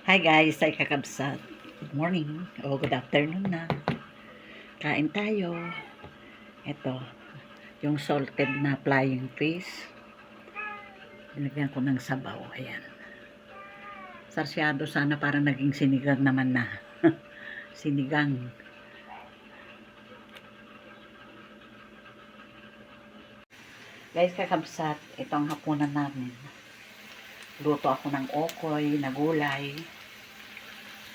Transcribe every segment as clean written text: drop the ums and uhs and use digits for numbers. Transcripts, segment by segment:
Hi guys, ay kakabsat. Good morning o good afternoon na. Kain tayo. Ito, yung salted na flying fish. Binigyan ko ng sabaw. Ayan. Sarsyado sana para naging sinigang naman na. Sinigang. Guys, kakabsat, itong hapunan namin. Luto ako ng okoy na gulay.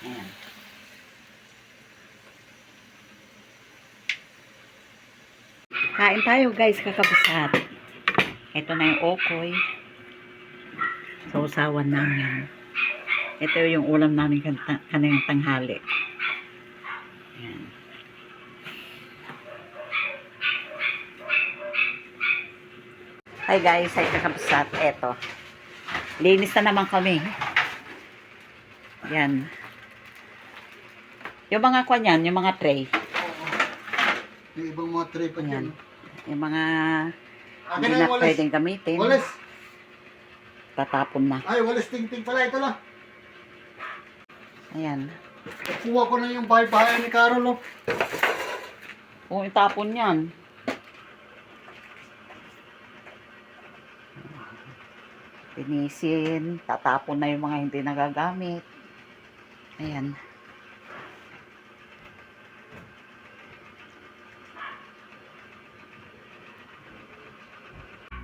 Ayan. Kain tayo guys, kakabsat. Ito na yung okoy. Sausawan namin. Ito yung ulam namin kanayang tanghali. Ayan. Hi guys, ay kakabsat. Ito. Linis na naman kami. Yan. Yung mga kwan yan, yung mga tray. Yung ibang mga tray pa dyan. Yung mga hindi na pwedeng gamitin. Walis! Tatapon na. Ay, walis ting-ting pala. Ito lang. Ayan. Kuha ko na yung bahay-bahay ni Carol. Kung itapon yan. Pinisin. Tatapon na yung mga hindi nagagamit. Ayan.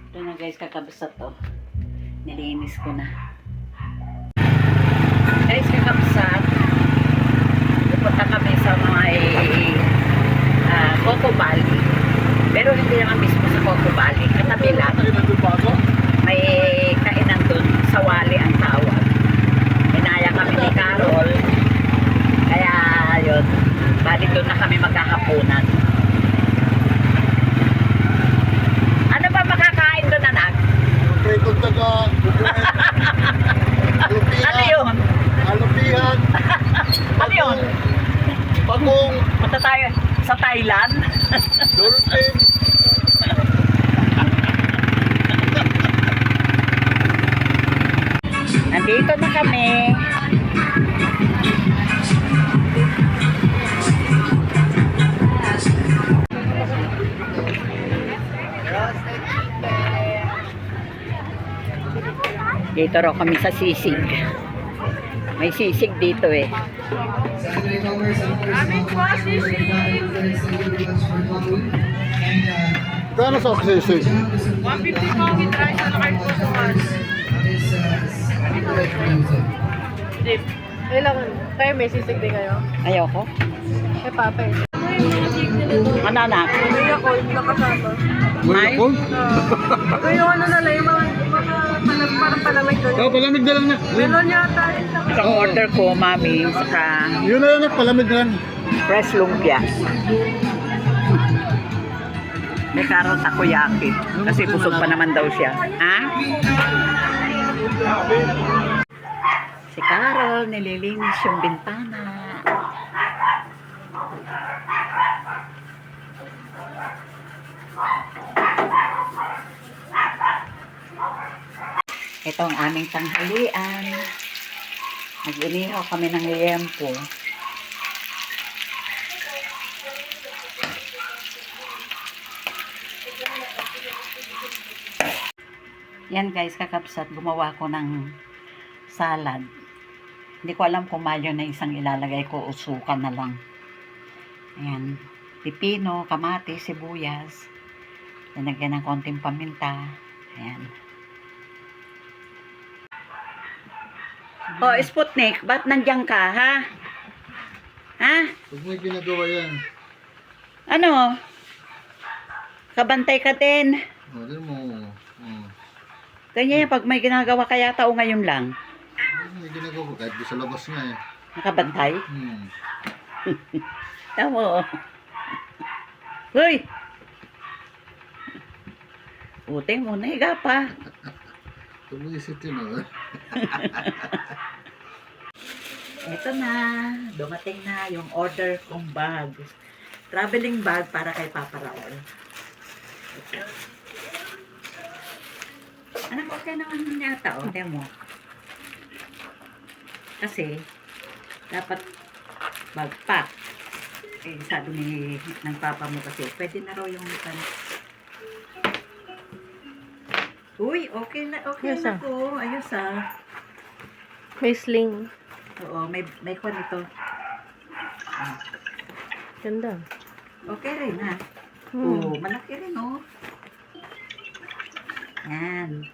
Ito na guys, kakabsat to. Nilinis ko na. Guys, kakabsat. Pupunta kami sa mga Coco Valley. Pero hindi naman mismo sa Coco Valley. Katabi lang. May kainan dun. Sawali ang tawag. Inaya kami ni Carol. Kaya yun. Bali doon na kami maghahaponan. Ano ba makakain doon, anak? Pritong taga. Ano yun? Alupihan. Ano yun? Pagong. Punta tayo sa Thailand. Dolphin. Nandito na kami. Dito raw kami sa sisig. May sisig dito eh. Kano sa oksisig? 150 po with rice at card po sa once. Dip. Kailangan. Kayo may sisig din kayo? Ayoko. Eh, papa eh. Ano yung mga sisig nila doon? Ano anak? May ako, yung nakasama. May? Ito yung ano na lang, yung mga parang palamig doon. Oh, palamig na lang na. Melon yata. Ang order ko, mami, saka Yun na lang, palamig na lang. fresh lumpia. May karot takoyaki. Kasi busog pa naman daw siya. Ha? Si Carol, nililinis yung bintana. Ito ang aming tanghalian. Nag-inihaw kami ng liempo. Yan guys, kakapsat, gumawa ko ng salad. Hindi ko alam kung mayonnaise ang ilalagay ko o suka na lang. Ayan, pipino, kamatis, sibuyas. Linagyan ng konting paminta. Ayan. Oh, Sputnik, ba't nandiyan ka, ha? Ha? Huwag mo ginagawa yan. Ano? Kabantay ka din. O, din mo. Ganyan, pag may ginagawa kaya tao ngayon lang. May ginagawa ko kahit di sa labas nga eh. Nakabantay? Tama. Hoy! Uteng mo na, higa pa. Tumisip yun o. Ito na, dumating na yung order kong bag. Traveling bag para kay Papa Raul. Anak, okay naman yata, o. Tingnan mo. Kasi, dapat bagpak. Eh, sabi ng papa mo kasi, pwede na raw yung pan. Uy, okay na Ayos, na ah. po. Ayos ah. May sling. Oo, may kwan ito. Ganda. Okay rin ha. Hmm. Oo, malaki rin oh. Yan.